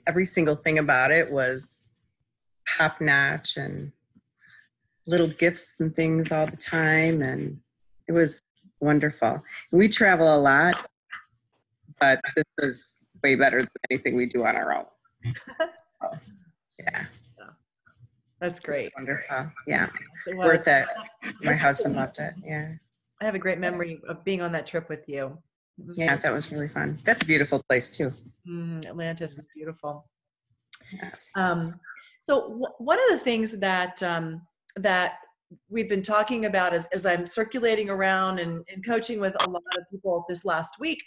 every single thing about it was top notch, and little gifts and things all the time. And it was wonderful. We travel a lot, but this was way better than anything we do on our own. So, yeah. That's great. Wonderful. Yeah. Worth it. My husband loved it. Yeah. I have a great memory of being on that trip with you. Yeah, that was really fun. That's a beautiful place too. Atlantis is beautiful. Yes. So one of the things that that we've been talking about as I'm circulating around and coaching with a lot of people this last week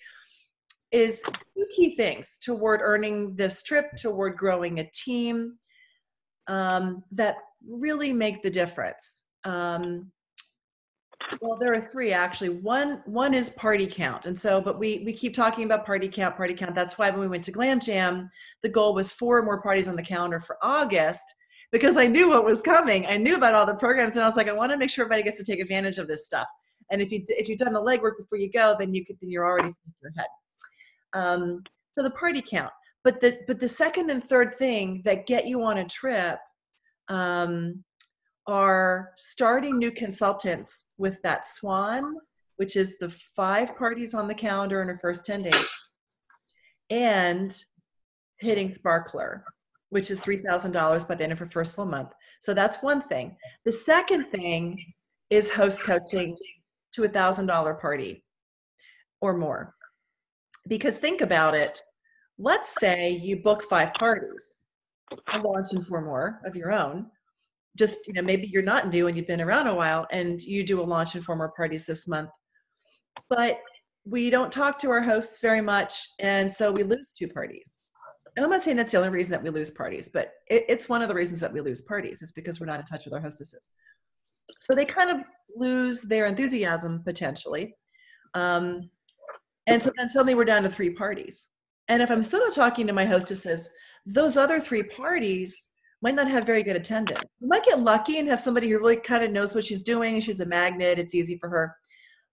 is two key things toward earning this trip, toward growing a team, that really make the difference. Well, there are three actually. One is party count. And so, but we keep talking about party count. That's why when we went to Glam Jam, the goal was 4 more parties on the calendar for August, because I knew what was coming. I knew about all the programs, and I was like, I want to make sure everybody gets to take advantage of this stuff. And if you've done the legwork before you go, then you're already in your head. So the party count. But the second and third thing that get you on a trip are starting new consultants with that SWAN, which is the 5 parties on the calendar in her first 10 days, and hitting Sparkler, which is $3,000 by the end of her first full month. So that's one thing. The second thing is host coaching to $1,000 party or more. Because think about it. Let's say you book 5 parties and launch in 4 more of your own. Just, maybe you're not new and you've been around a while and you do a launch and 4 more parties this month. But we don't talk to our hosts very much, and so we lose 2 parties. And I'm not saying that's the only reason that we lose parties, but it's one of the reasons that we lose parties is because we're not in touch with our hostesses. So they kind of lose their enthusiasm potentially. And so then suddenly we're down to 3 parties. And if I'm still not talking to my hostesses, those other 3 parties might not have very good attendance. We might get lucky and have somebody who really kind of knows what she's doing, and she's a magnet, it's easy for her.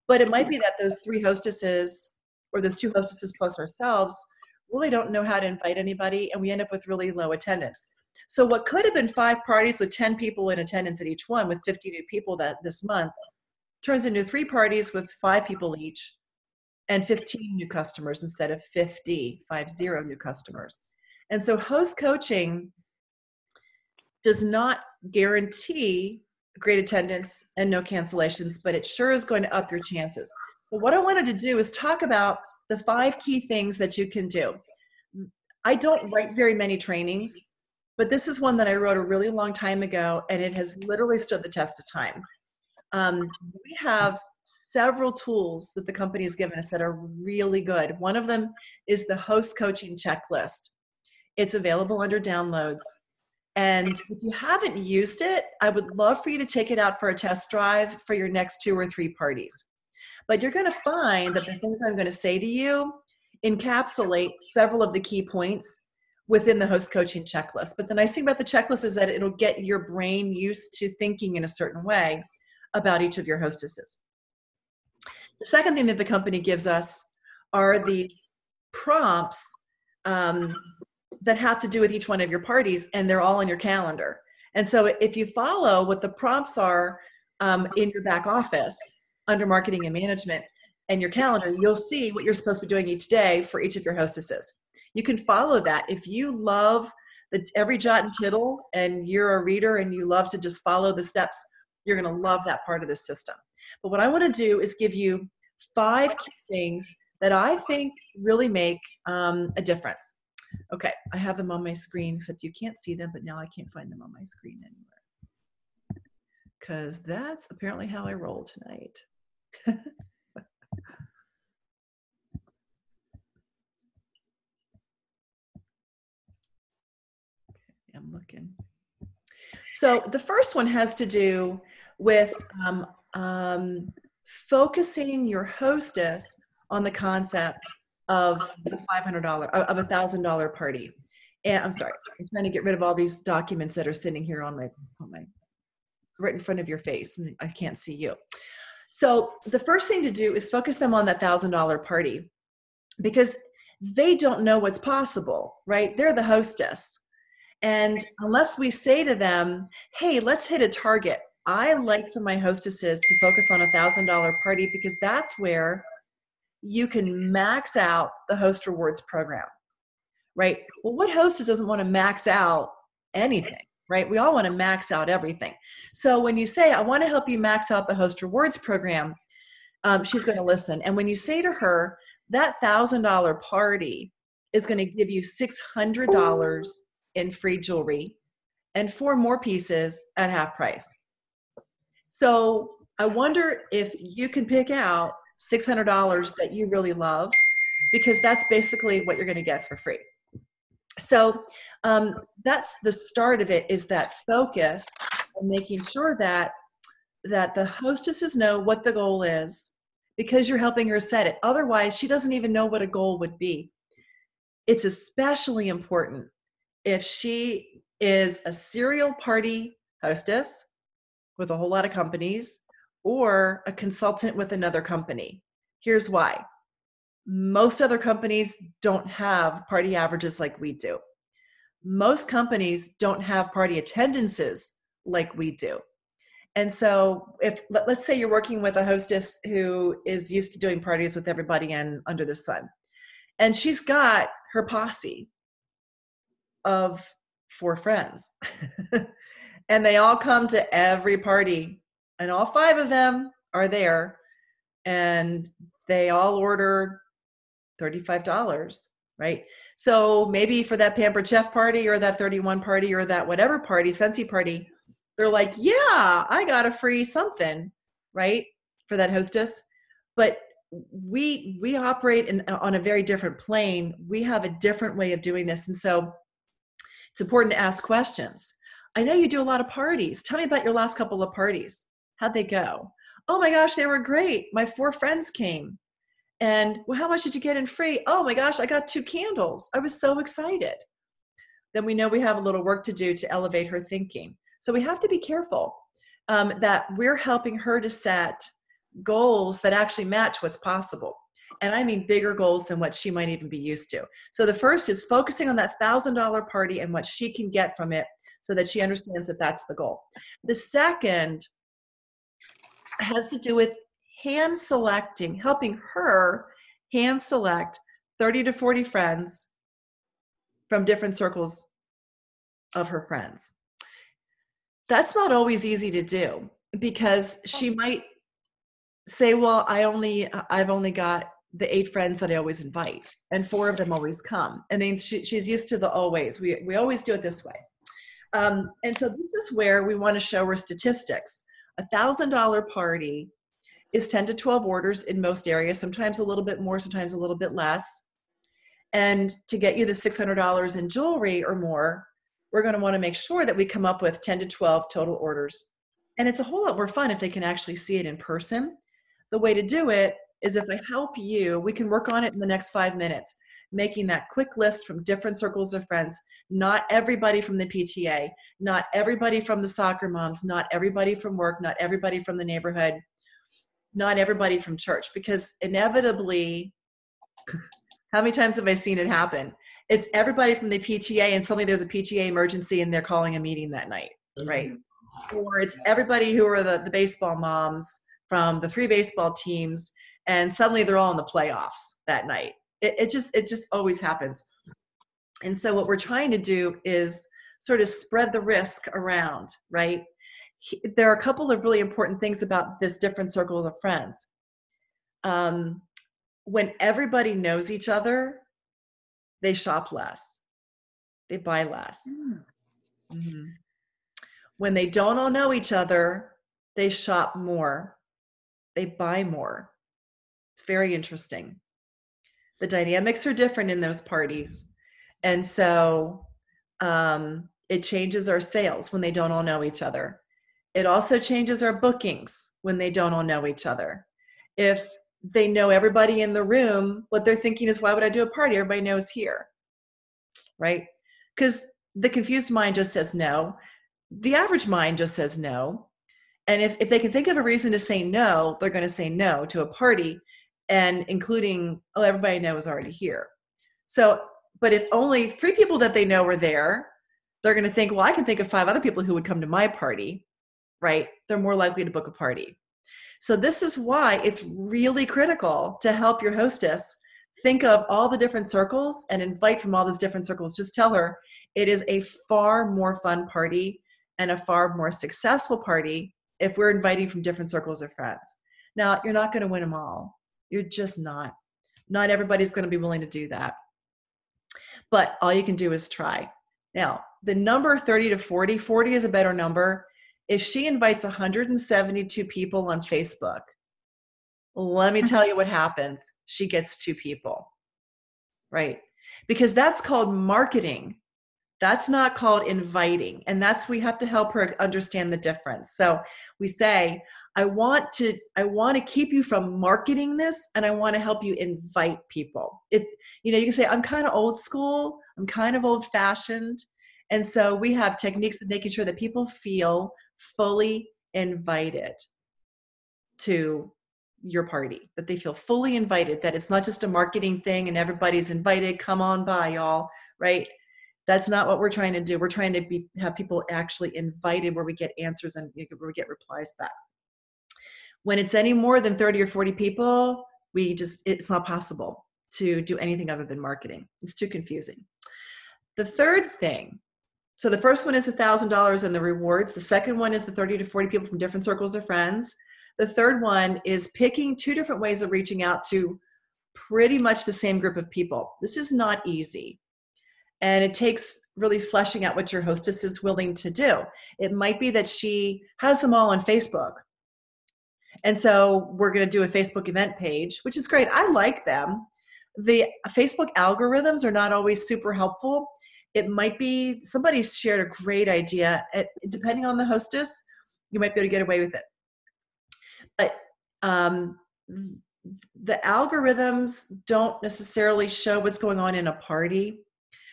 But it might be that those 3 hostesses, or those 2 hostesses plus ourselves, really don't know how to invite anybody, and we end up with really low attendance. So what could have been 5 parties with 10 people in attendance at each one, with 50 new people this month, turns into 3 parties with 5 people each, and 15 new customers instead of 50 new customers. And so host coaching does not guarantee great attendance and no cancellations, but it sure is going to up your chances. But what I wanted to do is talk about the 5 key things that you can do. I don't write very many trainings, but this is one that I wrote a really long time ago, and it has literally stood the test of time. We have several tools that the company has given us that are really good. One of them is the host coaching checklist. It's available under downloads. And if you haven't used it, I would love for you to take it out for a test drive for your next 2 or 3 parties. But you're going to find that the things I'm going to say to you encapsulate several of the key points within the host coaching checklist. But the nice thing about the checklist is that it'll get your brain used to thinking in a certain way about each of your hostesses. The second thing that the company gives us are the prompts that have to do with each one of your parties, and they're all on your calendar. And so if you follow what the prompts are in your back office under marketing and management and your calendar, you'll see what you're supposed to be doing each day for each of your hostesses. You can follow that. If you love every jot and tittle and you're a reader and you love to just follow the steps, you're going to love that part of the system. But what I want to do is give you 5 key things that I think really make a difference. Okay, I have them on my screen, except you can't see them, but now I can't find them on my screen anywhere. Because that's apparently how I roll tonight. Okay, I'm looking. So the first one has to do with focusing your hostess on the concept of the $1,000 party. And I'm sorry, I'm trying to get rid of all these documents that are sitting here on my right in front of your face, and I can't see you. So the first thing to do is focus them on that $1,000 party, because they don't know what's possible, right? They're the hostess. And unless we say to them, hey, let's hit a target. I like for my hostesses to focus on $1,000 party because that's where you can max out the host rewards program, right? Well, what hostess doesn't want to max out anything, right? We all want to max out everything. So when you say, I want to help you max out the host rewards program, she's going to listen. And when you say to her, that $1,000 party is going to give you $600 in free jewelry and 4 more pieces at half price. So I wonder if you can pick out $600 that you really love, because that's basically what you're going to get for free. So that's the start of it, is that focus on making sure that the hostesses know what the goal is, because you're helping her set it. Otherwise, she doesn't even know what a goal would be. It's especially important if she is a serial party hostess with a whole lot of companies, or a consultant with another company. Here's why. Most other companies don't have party averages like we do. Most companies don't have party attendances like we do. And so if, let's say you're working with a hostess who is used to doing parties with everybody under the sun, and she's got her posse of 4 friends and they all come to every party, and all 5 of them are there, and they all order $35, right? So maybe for that Pampered Chef party, or that 31 party, or that whatever party, Scentsy party, they're like, yeah, I got a free something, right, for that hostess. But we operate on a very different plane. We have a different way of doing this. And so it's important to ask questions. I know you do a lot of parties. Tell me about your last couple of parties. How'd they go? Oh my gosh, they were great. My 4 friends came. And well, how much did you get in free? Oh my gosh, I got 2 candles. I was so excited. Then we know we have a little work to do to elevate her thinking. So we have to be careful that we're helping her to set goals that actually match what's possible. And I mean bigger goals than what she might even be used to. So the first is focusing on that $1,000 party and what she can get from it, so that she understands that that's the goal. The second has to do with hand selecting, helping her hand select 30 to 40 friends from different circles of her friends. That's not always easy to do, because she might say, well, I've only got the 8 friends that I always invite, and 4 of them always come. And then she's used to the always. We always do it this way. And so this is where we want to show her statistics. $1,000 party is 10 to 12 orders in most areas, sometimes a little bit more, sometimes a little bit less. And to get you the $600 in jewelry or more, we're going to want to make sure that we come up with 10 to 12 total orders. And it's a whole lot more fun if they can actually see it in person. The way to do it is, if I help you, we can work on it in the next 5 minutes, making that quick list from different circles of friends. Not everybody from the PTA, not everybody from the soccer moms, not everybody from work, not everybody from the neighborhood, not everybody from church, because inevitably, how many times have I seen it happen? It's everybody from the PTA, and suddenly there's a PTA emergency and they're calling a meeting that night, right? Or it's everybody who are the baseball moms from the 3 baseball teams, and suddenly they're all in the playoffs that night. It just always happens. And so what we're trying to do is sort of spread the risk around, right? There are a couple of really important things about this different circles of friends. When everybody knows each other, they shop less. They buy less. Mm-hmm. When they don't all know each other, they shop more. They buy more. It's very interesting. The dynamics are different in those parties. And so it changes our sales when they don't all know each other. It also changes our bookings when they don't all know each other. If they know everybody in the room, what they're thinking is, why would I do a party? Everybody knows here, right? Because the confused mind just says no. The average mind just says no. And if they can think of a reason to say no, they're going to say no to a party, and including, oh, everybody knows already here. So, but if only 3 people that they know are there, they're going to think, well, I can think of 5 other people who would come to my party, right? They're more likely to book a party. So this is why it's really critical to help your hostess think of all the different circles and invite from all those different circles. Just tell her it is a far more fun party and a far more successful party if we're inviting from different circles of friends. Now, you're not going to win them all. You're just not. Not everybody's going to be willing to do that. But all you can do is try. Now, the number 30 to 40, 40 is a better number. If she invites 172 people on Facebook, let me tell you what happens. She gets 2 people, right? Because that's called marketing. That's not called inviting. And we have to help her understand the difference. So we say, I want to keep you from marketing this, and I want to help you invite people. You can say, I'm kind of old school. I'm kind of old fashioned. And so we have techniques of making sure that people feel fully invited to your party, that they feel fully invited, that it's not just a marketing thing and everybody's invited, come on by, y'all, right? That's not what we're trying to do. We're trying to have people actually invited, where we get answers and where we get replies back. When it's any more than 30 or 40 people, it's not possible to do anything other than marketing. It's too confusing. The third thing, so the first one is $1,000 and the rewards. The second one is the 30 to 40 people from different circles of friends. The third one is picking 2 different ways of reaching out to pretty much the same group of people. This is not easy. And it takes really fleshing out what your hostess is willing to do. It might be that she has them all on Facebook. And so we're going to do a Facebook event page, which is great. I like them. The Facebook algorithms are not always super helpful. It might be somebody shared a great idea. Depending on the hostess, you might be able to get away with it. But the algorithms don't necessarily show what's going on in a party.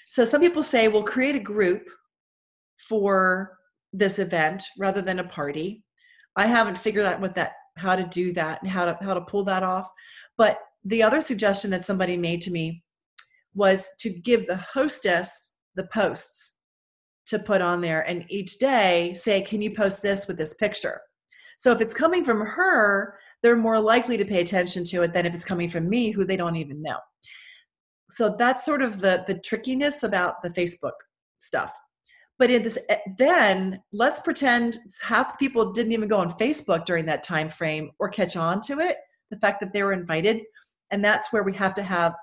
So some people say, we'll create a group for this event rather than a party. I haven't figured out how to do that and how to pull that off. But the other suggestion that somebody made to me was to give the hostess the posts to put on there, and each day say, can you post this with this picture? So if it's coming from her, they're more likely to pay attention to it than if it's coming from me, who they don't even know. So that's sort of the trickiness about the Facebook stuff. But then let's pretend half the people didn't even go on Facebook during that time frame or catch on to it, the fact that they were invited. And that's where we have to have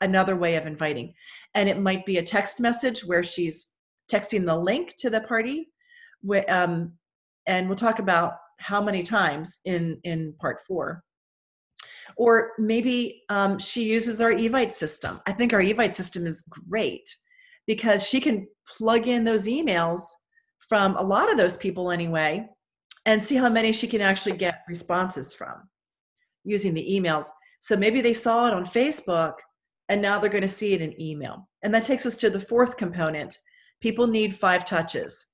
another way of inviting. And it might be a text message where she's texting the link to the party. And we'll talk about how many times in part 4. Or maybe she uses our Evite system. I think our Evite system is great because she can plug in those emails from a lot of those people anyway and see how many she can actually get responses from using the emails. So maybe they saw it on Facebook and now they're going to see it in email. And that takes us to the 4th component. People need 5 touches.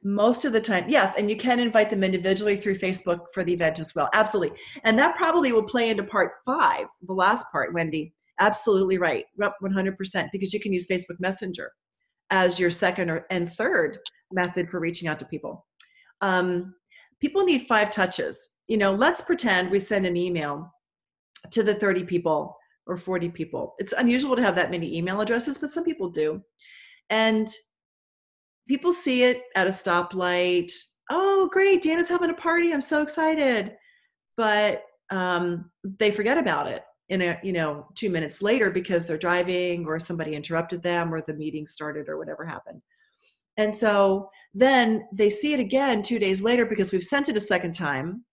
Most of the time, yes, and you can invite them individually through Facebook for the event as well. Absolutely. And that probably will play into part 5, the last part, Wendy. Absolutely right. 100%, because you can use Facebook Messenger as your second and third method for reaching out to people. People need 5 touches. Let's pretend we send an email to the 30 people or 40 people. It's unusual to have that many email addresses, but some people do. And people see it at a stoplight. Oh, great, Dana's having a party. I'm so excited. But they forget about it 2 minutes later because they're driving or somebody interrupted them or the meeting started or whatever happened. And so then they see it again 2 days later because we've sent it a second time.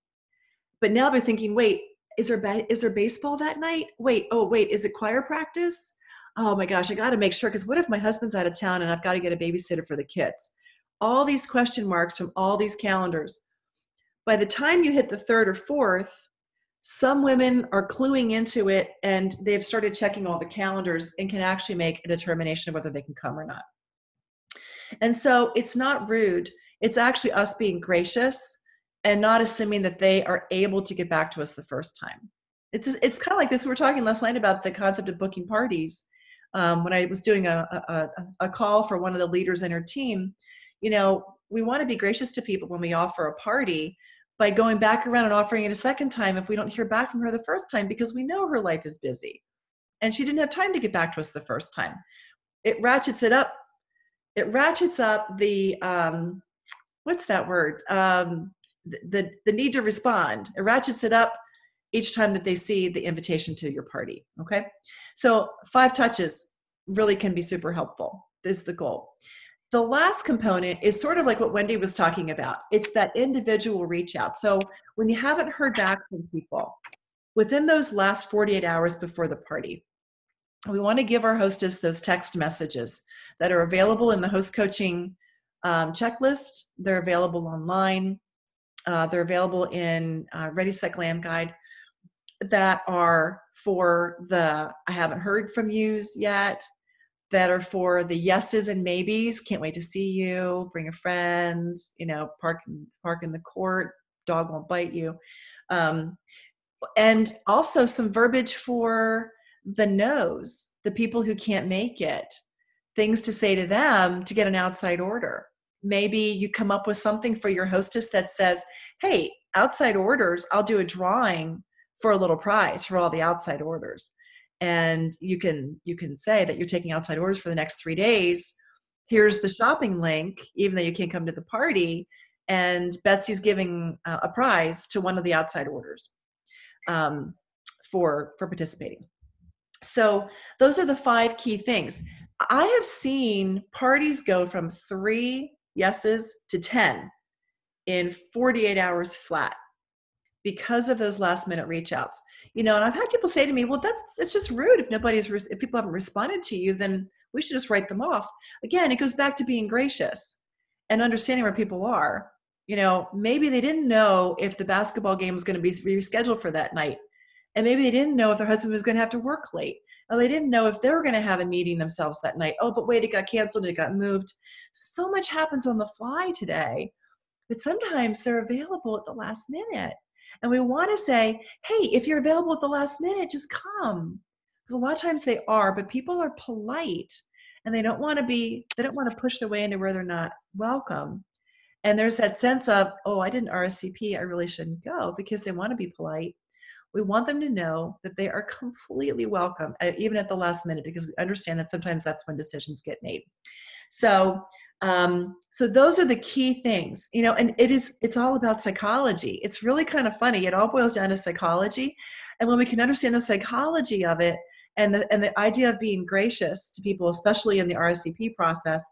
But now they're thinking, wait, is there baseball that night? Wait, is it choir practice? Oh my gosh, I got to make sure, because what if my husband's out of town and I've got to get a babysitter for the kids? All these question marks from all these calendars. By the time you hit the 3rd or 4th, some women are cluing into it and they've started checking all the calendars and can actually make a determination of whether they can come or not. And so it's not rude. It's actually us being gracious and not assuming that they are able to get back to us the first time. It's kind of like this. We were talking last night about the concept of booking parties. When I was doing a call for one of the leaders in her team, we want to be gracious to people when we offer a party by going back around and offering it a second time if we don't hear back from her the first time, because we know her life is busy and she didn't have time to get back to us the first time. It ratchets it up. It ratchets up the what's that word? The need to respond. It ratchets it up each time that they see the invitation to your party. Okay. So 5 touches really can be super helpful. This is the goal. The last component is sort of like what Wendy was talking about. It's that individual reach out. So when you haven't heard back from people within those last 48 hours before the party, we want to give our hostess those text messages that are available in the host coaching checklist. They're available online. They're available in Ready, Set, Glam guide, that are for the I haven't heard from yous yet, that are for the yeses and maybes. Can't wait to see you. Bring a friend. Park in the court. Dog won't bite you. And also some verbiage for the no's, the people who can't make it. Things to say to them to get an outside order. Maybe you come up with something for your hostess that says, "Hey, outside orders, I'll do a drawing for a little prize for all the outside orders." And you can say that you're taking outside orders for the next 3 days. Here's the shopping link, even though you can't come to the party. And Betsey's giving a prize to one of the outside orders for participating. So those are the 5 key things. I have seen parties go from 3 yeses to 10 in 48 hours flat, because of those last minute reach outs. And I've had people say to me, well, it's just rude. If people haven't responded to you, then we should just write them off. Again, it goes back to being gracious and understanding where people are. Maybe they didn't know if the basketball game was going to be rescheduled for that night. And maybe they didn't know if their husband was going to have to work late. Or they didn't know if they were going to have a meeting themselves that night. Oh, but wait, it got canceled, it got moved. So much happens on the fly today, but sometimes they're available at the last minute. And we want to say, hey, if you're available at the last minute, just come. Because a lot of times they are, but people are polite and they don't want to be pushed away into where they're not welcome. And there's that sense of, oh, I didn't RSVP, I really shouldn't go, because they want to be polite. We want them to know that they are completely welcome, even at the last minute, because we understand that sometimes that's when decisions get made. So those are the key things, and it's all about psychology. It's really kind of funny. It all boils down to psychology. And when we can understand the psychology of it and the idea of being gracious to people, especially in the RSVP process,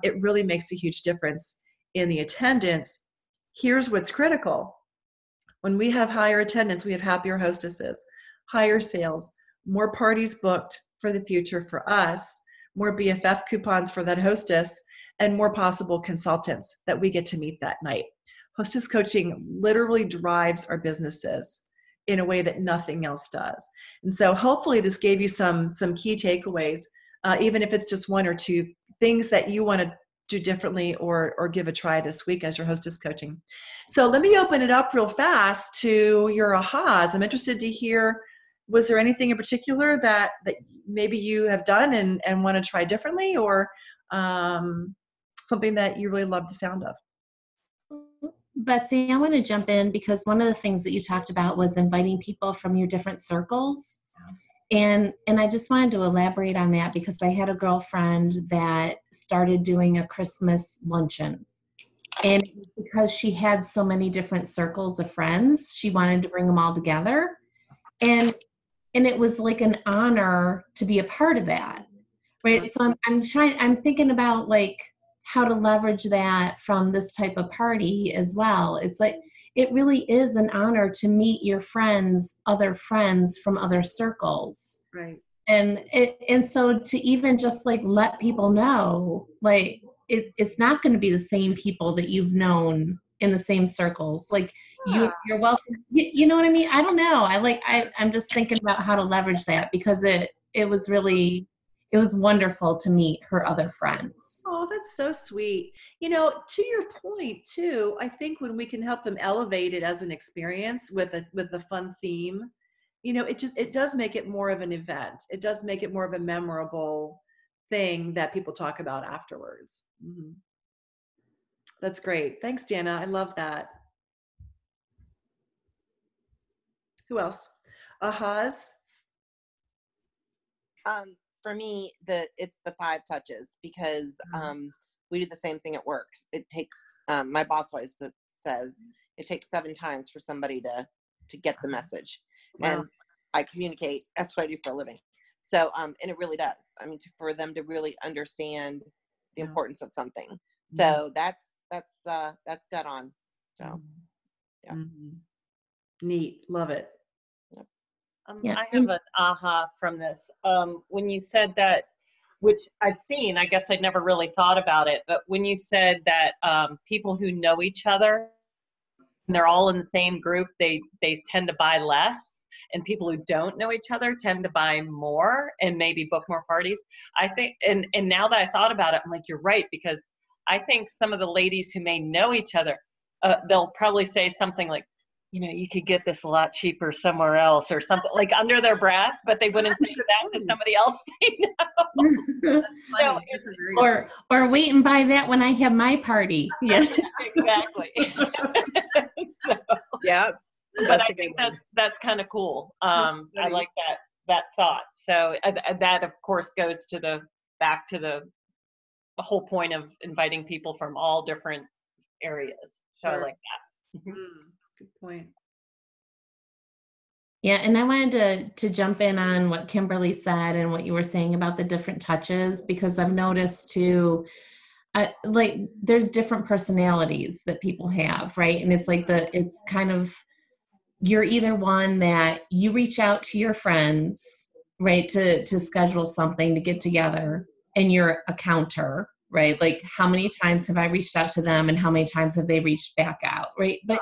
it really makes a huge difference in the attendance. Here's what's critical. When we have higher attendance, we have happier hostesses, higher sales, more parties booked for the future for us, more BFF coupons for that hostess, and more possible consultants that we get to meet that night. Hostess coaching literally drives our businesses in a way that nothing else does. And so hopefully this gave you some key takeaways, even if it's just 1 or 2 things that you want to do differently or give a try this week as your hostess coaching. So let me open it up real fast to your ahas. I'm interested to hear, was there anything in particular that maybe you have done and want to try differently, or something that you really love the sound of? Betsy, I want to jump in because one of the things that you talked about was inviting people from your different circles. And I just wanted to elaborate on that because I had a girlfriend that started doing a Christmas luncheon. And because she had so many different circles of friends, she wanted to bring them all together. And it was like an honor to be a part of that. Right. So I'm thinking about like how to leverage that from this type of party as well. It's like, it really is an honor to meet your friends, other friends from other circles. Right. And so to even just like let people know, like it's not going to be the same people that you've known in the same circles. Like you're welcome. You know what I mean? I don't know. I'm just thinking about how to leverage that because it was wonderful to meet her other friends. Oh, that's so sweet. To your point too, I think when we can help them elevate it as an experience with a fun theme you know, it does make it more of an event. It does make it more of a memorable thing that people talk about afterwards. Mm-hmm. That's great. Thanks, Dana. I love that. Who else? Ahas. For me, it's the 5 touches, because we do the same thing at work. It takes my boss always says it takes 7 times for somebody to get the message. Wow. And I communicate. That's what I do for a living. So and it really does. I mean, for them to really understand the importance of something. So that's dead on. So yeah. Neat. Love it. I have an aha from this. When you said that, which I've seen, I guess I'd never really thought about it, but when you said that people who know each other, and they're all in the same group, they tend to buy less, and people who don't know each other tend to buy more and maybe book more parties. I think, and now that I thought about it, I'm like, you're right, because I think some of the ladies who may know each other, they'll probably say something like, you know, you could get this a lot cheaper somewhere else, or something, like under their breath, but they wouldn't say that to somebody else they know. So, or wait and buy that when I have my party. Yeah, exactly. So, yeah, but I think that's kind of cool. I like that thought. So that of course goes to back to the whole point of inviting people from all different areas. So I like that. Good point. Yeah, and I wanted to jump in on what Kimberly said and what you were saying about the different touches, because I've noticed too, like there's different personalities that people have, right? And it's like it's kind of, you're either one that you reach out to your friends, right, to schedule something to get together, and you're a counter, right? Like how many times have I reached out to them and how many times have they reached back out, right? But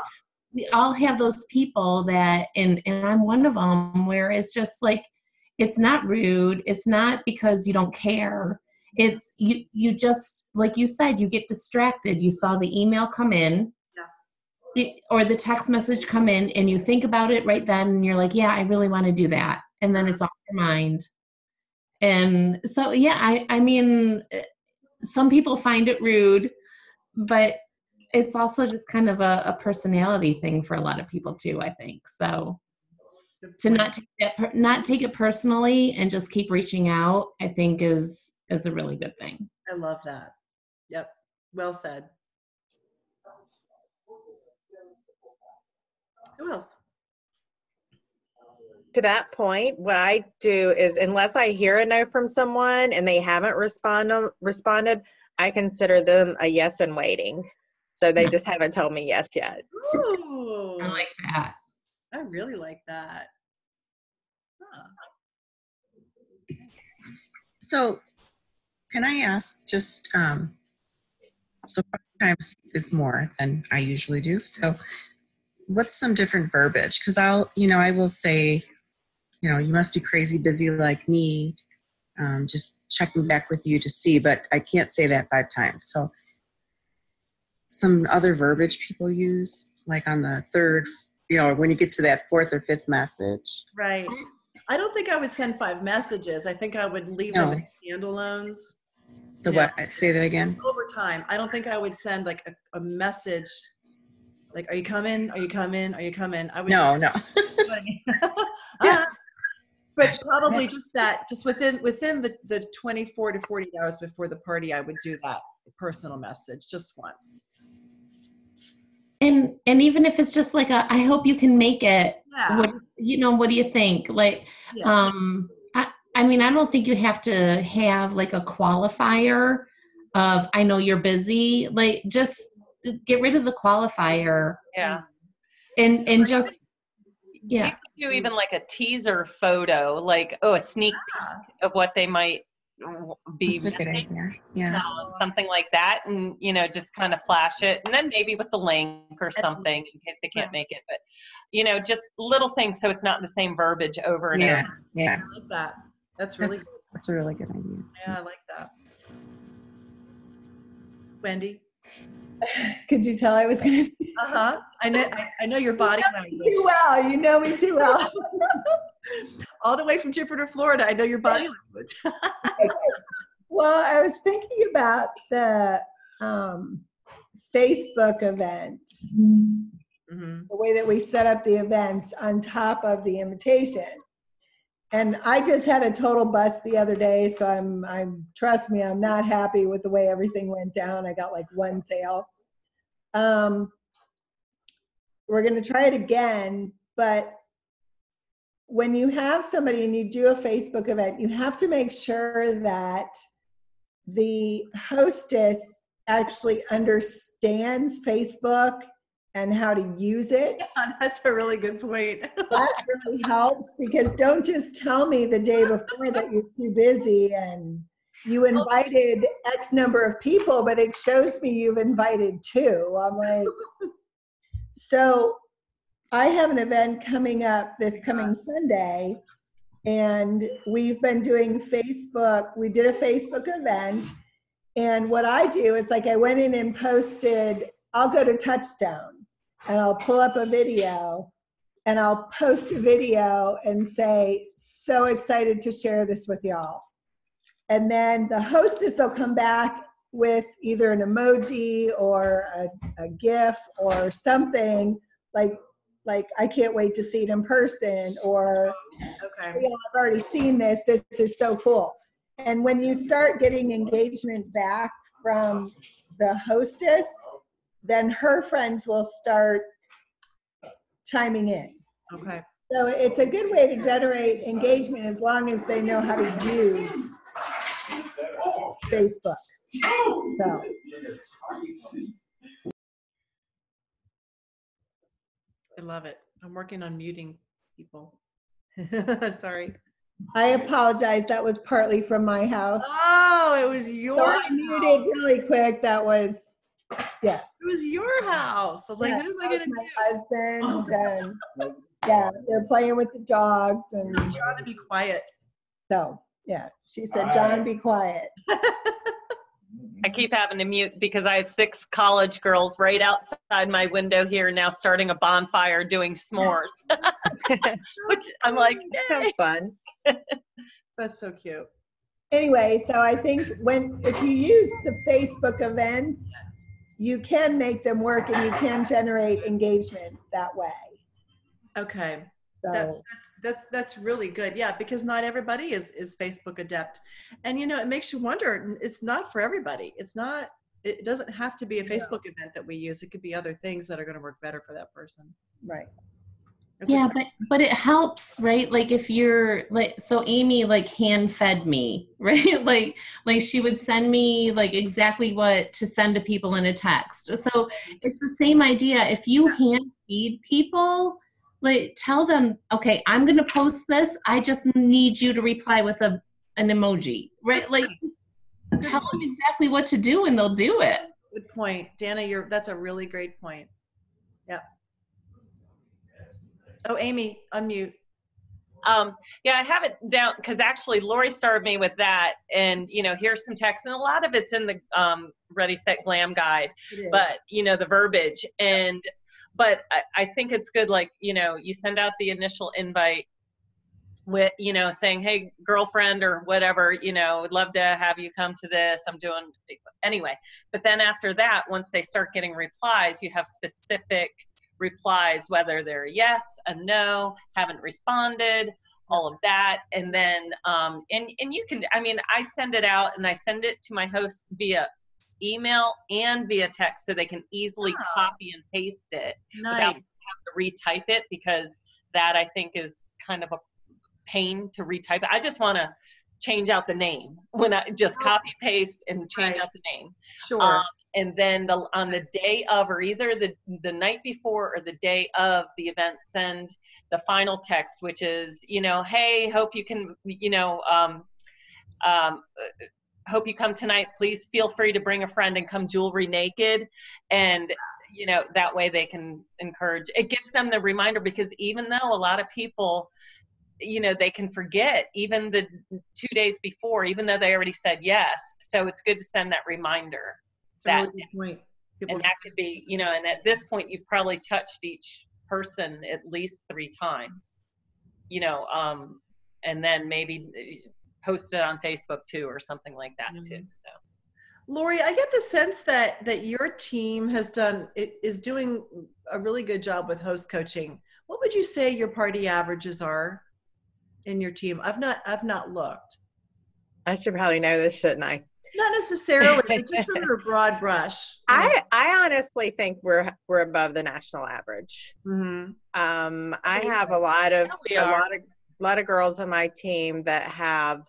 we all have those people that, and I'm one of them, where it's just like, it's not rude. It's not because you don't care. It's you just, like you said, you get distracted. You saw the email come in or the text message come in, and you think about it right then, and you're like, yeah, I really want to do that. And then it's off your mind. And so, yeah, I mean, some people find it rude, but it's also just kind of a personality thing for a lot of people too, I think. So to not take it personally and just keep reaching out, I think is a really good thing. I love that. Yep. Well said. Who else? To that point, what I do is, unless I hear a no from someone and they haven't responded, I consider them a yes and waiting. So they just haven't told me yes yet. Ooh, I like that. I really like that. Huh. So can I ask just, so 5 times is more than I usually do. So what's some different verbiage? Because I will say, you must be crazy busy like me, just checking back with you to see, but I can't say that 5 times. So some other verbiage people use, like on the 3rd, when you get to that 4th or 5th message. Right. I don't think I would send 5 messages. I think I would leave them as standalones. What? Say that again. Over time. I don't think I would send like a message like, are you coming? Are you coming? Are you coming? I would No. Yeah. But probably just within the 24 to 48 hours before the party, I would do that personal message just once. And even if it's just like I hope you can make it. Yeah. What do you think? Like, yeah. I mean, I don't think you have to have like a qualifier of, I know you're busy. Like, just get rid of the qualifier. Yeah. And just, yeah. You could do even like a teaser photo, like, a sneak peek of what they might be missing. Yeah. Something like that, and just kind of flash it, and then maybe with the link or something in case they can't make it, but just little things so it's not the same verbiage over and over. I like that. That's a really good idea. Yeah, I like that. Wendy, could you tell I was going to? I know your body language too well. You know me too well. All the way from Jupiter, Florida. I know your body language. Well, I was thinking about the Facebook event, Mm-hmm. the way that we set up the events on top of the invitation. And I just had a total bust the other day, so I'm trust me, I'm not happy with the way everything went down. I got like one sale. We're going to try it again, but when you have somebody and you do a Facebook event, you have to make sure that the hostess actually understands Facebook and how to use it. Yeah, that's a really good point. That really helps, because don't just tell me the day before that you're too busy and you invited X number of people, but it shows me you've invited 2. I'm like, so I have an event coming up this coming Sunday, and we've been doing Facebook. We did a Facebook event, and what I do is, like, I went in and posted, I'll go to Touchstone and I'll pull up a video and I'll post a video and say, so excited to share this with y'all. And then the hostess will come back with either an emoji or a GIF or something like I can't wait to see it in person, or Okay. "Hey, I've already seen this. This is so cool." And when you start getting engagement back from the hostess, then her friends will start chiming in. Okay. So it's a good way to generate engagement as long as they know how to use Facebook. So I love it. I'm working on muting people. Sorry. I apologize. That was partly from my house. Oh, it was your So I house. muted really quick. That was, yes. It was your house. I was like, Yeah, who am I that going to was do? my husband, and yeah, they're playing with the dogs, and John, to be quiet. so yeah, she said, "John, be quiet." I keep having to mute because I have 6 college girls right outside my window here now starting a bonfire doing s'mores. Which I'm like, Sounds yay. fun. That's so cute. Anyway, so I think if you use the Facebook events, you can make them work and you can generate engagement that way. Okay. So That's really good. Yeah, because not everybody is Facebook adept. And you know, it makes you wonder, it's not for everybody. It doesn't have to be a Facebook event that we use. It could be other things that are going to work better for that person. right. That's Yeah, but it helps, right? Like if you're like, so Amy like hand fed me, right? like she would send me like exactly what to send to people in a text. So it's the same idea. If you hand feed people, like tell them, okay, I'm going to post this. I just need you to reply with an emoji, right? Like tell them exactly what to do and they'll do it. Good point. Dana, that's a really great point. Yeah. Oh, Amy, unmute. Yeah, I have it down because actually Lori started me with that, and you know, here's some text, and a lot of it's in the Ready Set Glam guide, but you know, the verbiage, and but I think it's good, like, you know, you send out the initial invite with, you know, saying, hey, girlfriend or whatever, you know, would love to have you come to this. I'm doing anyway. But then after that, once they start getting replies, you have specific replies, whether they're a yes, a no, haven't responded, all of that. And then, and you can, I mean, I send it out and I send it to my host via email and via text so they can easily copy and paste it without having to retype it, because that I think is kind of a pain to retype it. I just want to change out the name when I just copy paste and change out the name. Sure. And then on the day of, or either the night before or the day of the event, send the final text, which is, you know, hey, hope you can, you know, hope you come tonight. Please feel free to bring a friend and come jewelry naked. And, you know, that way they can encourage. It gives them the reminder, because even though a lot of people, you know, they can forget even the 2 days before, even though they already said yes. So it's good to send that reminder. That's a really good point. And that could be, you know, and at this point, you've probably touched each person at least 3 times. and then maybe post it on Facebook too, or something like that too. So. Lori, I get the sense that your team is doing a really good job with host coaching. What would you say your party averages are in your team? I've not looked. I should probably know this, shouldn't I? Not necessarily, but just sort of a broad brush. I honestly think we're above the national average. Mm-hmm. I have a lot of girls on my team that have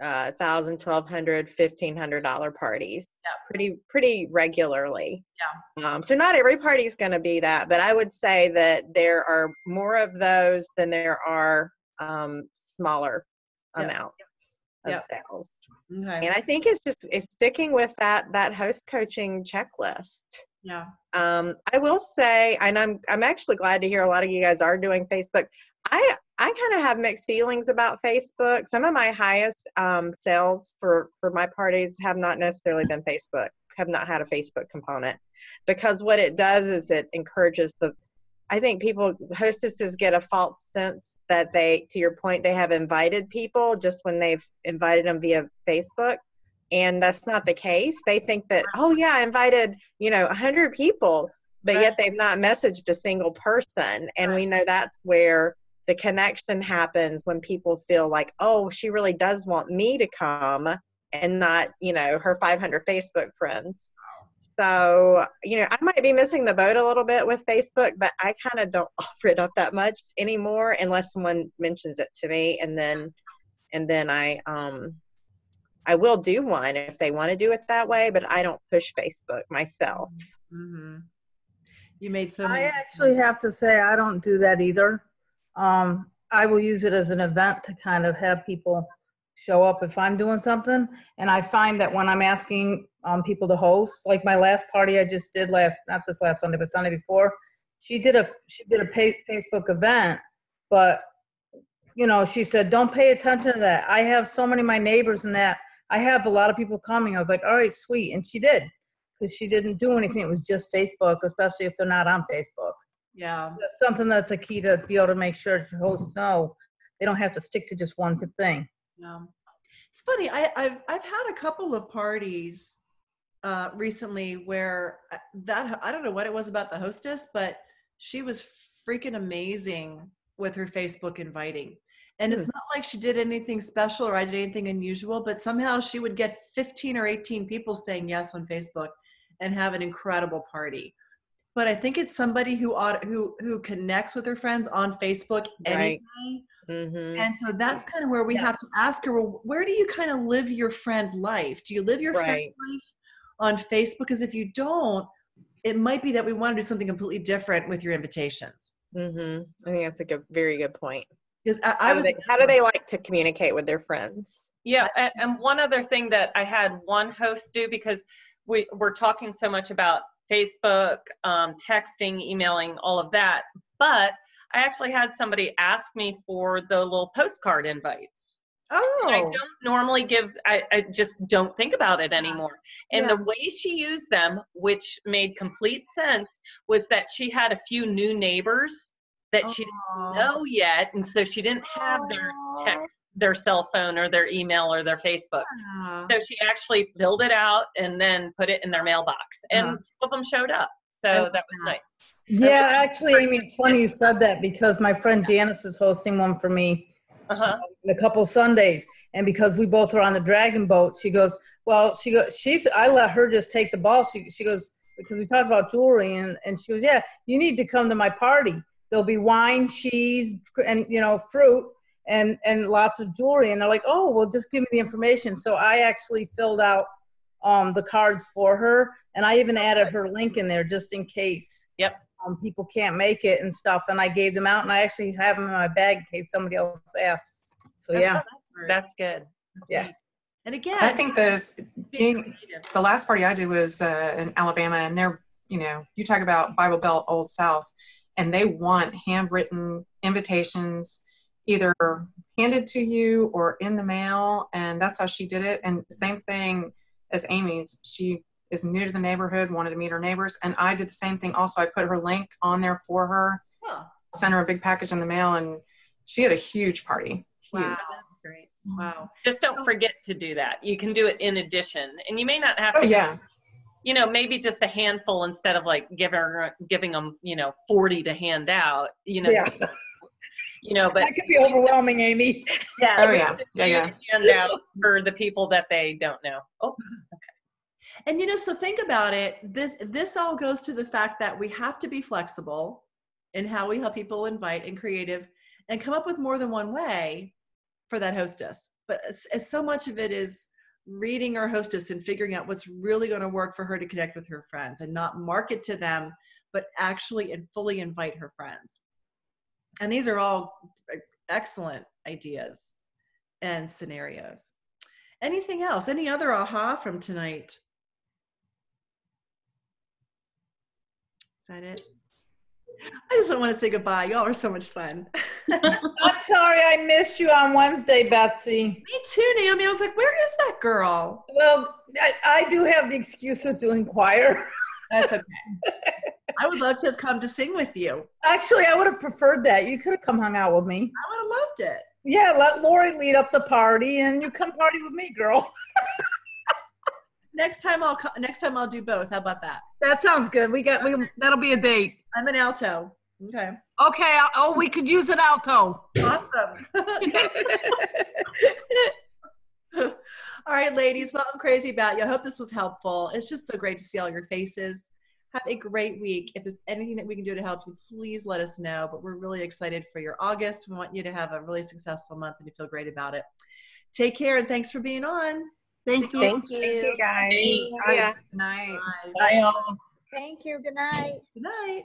$1,000, $1,200, $1,500 parties. Yeah. Pretty regularly. Yeah. So not every party is going to be that, but I would say that there are more of those than there are smaller amounts of sales. Okay. And I think it's sticking with that host coaching checklist. Yeah. I will say, and I'm actually glad to hear a lot of you guys are doing Facebook. I kind of have mixed feelings about Facebook. Some of my highest sales for my parties have not necessarily been Facebook, have not had a Facebook component, because what it does is it encourages I think hostesses get a false sense that to your point, they have invited people just when they've invited them via Facebook. And that's not the case. They think that, oh yeah, I invited, 100 people, but yet they've not messaged a single person. And we know that's where the connection happens, when people feel like, oh, she really does want me to come, and not, her 500 Facebook friends. So, I might be missing the boat a little bit with Facebook, but I kind of don't offer it up that much anymore unless someone mentions it to me. And then I will do one if they want to do it that way, but I don't push Facebook myself. Mm-hmm. You made some. I actually have to say I don't do that either. I will use it as an event to kind of have people show up if I'm doing something. And I find that when I'm asking people to host, like my last party I just did not this last Sunday, but Sunday before, she did a Facebook event, but she said, don't pay attention to that. I have so many of my neighbors and that I have a lot of people coming. I was like, all right, sweet. And she did, because she didn't do anything. It was just Facebook, especially if they're not on Facebook. Yeah. That's something that's a key to be able to make sure that your hosts know they don't have to stick to just one good thing. Yeah. It's funny. I've had a couple of parties recently where I don't know what it was about the hostess, but she was freaking amazing with her Facebook inviting. And it's not like she did anything special or I did anything unusual, but somehow she would get 15 or 18 people saying yes on Facebook and have an incredible party. But I think it's somebody who connects with her friends on Facebook anyway. Mm-hmm. And so that's kind of where we have to ask her, well, where do you kind of live your friend life? Do you live your friend life on Facebook? Because if you don't, it might be that we want to do something completely different with your invitations. Mm-hmm. I think that's a very good point. Because how do they like to communicate with their friends? Yeah, and one other thing that I had one host do, because we're talking so much about Facebook, texting, emailing, all of that, but I actually had somebody ask me for the little postcard invites. Oh. And I don't normally I just don't think about it anymore. And the way she used them, which made complete sense, was that she had a few new neighbors that she didn't know yet. And so she didn't have their text, their cell phone or their email or their Facebook. So she actually filled it out and then put it in their mailbox. And two of them showed up. So that was nice. Yeah, actually, Amy, it's funny you said that, because my friend Janice is hosting one for me in a couple Sundays. And because we both were on the Dragon boat, she goes, I let her just take the ball. She goes, because we talked about jewelry, and she goes, yeah, you need to come to my party. There'll be wine, cheese, and, fruit, and lots of jewelry. And they're like, oh, well, just give me the information. So I actually filled out the cards for her, and I even added her link in there just in case people can't make it and stuff. And I gave them out, and I actually have them in my bag in case somebody else asks. So that's good. Yeah. And again, I think the last party I did was in Alabama, and they're, you talk about Bible Belt, Old South, and they want handwritten invitations either handed to you or in the mail. And that's how she did it. And same thing as Amy's. She is new to the neighborhood, wanted to meet her neighbors. And I did the same thing also. I put her link on there for her, sent her a big package in the mail, and she had a huge party. Huge. Wow, that's great. Wow. Just don't forget to do that. You can do it in addition, and you may not have to. Oh, yeah. You know, maybe just a handful instead of like giving them, 40 to hand out. Yeah. But That could be overwhelming, Amy. yeah. Oh, yeah. Yeah. Hand out for the people that they don't know. Oh, okay. And so think about it. This all goes to the fact that we have to be flexible in how we help people invite and creative, and come up with more than one way for that hostess. But as so much of it is reading our hostess and figuring out what's really going to work for her to connect with her friends, and not market to them, but actually and fully invite her friends. And these are all excellent ideas and scenarios. Anything else? Any other aha from tonight? Is that it? I just don't want to say goodbye. Y'all are so much fun. I'm sorry I missed you on Wednesday, Betsy. Me too, Naomi. I was like, where is that girl? Well, I do have the excuse of doing choir. That's okay. I would love to have come to sing with you. Actually, I would have preferred that. You could have come hung out with me. I would have loved it. Yeah, let Lori lead up the party, and you come party with me, girl. Next time I'll do both. How about that? That sounds good. That'll be a date. I'm an alto. Okay. Okay. We could use an alto. Awesome. All right, ladies. Well, I'm crazy about you. I hope this was helpful. It's just so great to see all your faces. Have a great week. If there's anything that we can do to help you, please let us know. But we're really excited for your August. We want you to have a really successful month and to feel great about it. Take care, and thanks for being on. Thank you. Thank you. Thank you, guys. Good night. Bye. Bye, all. Thank you. Good night. Good night.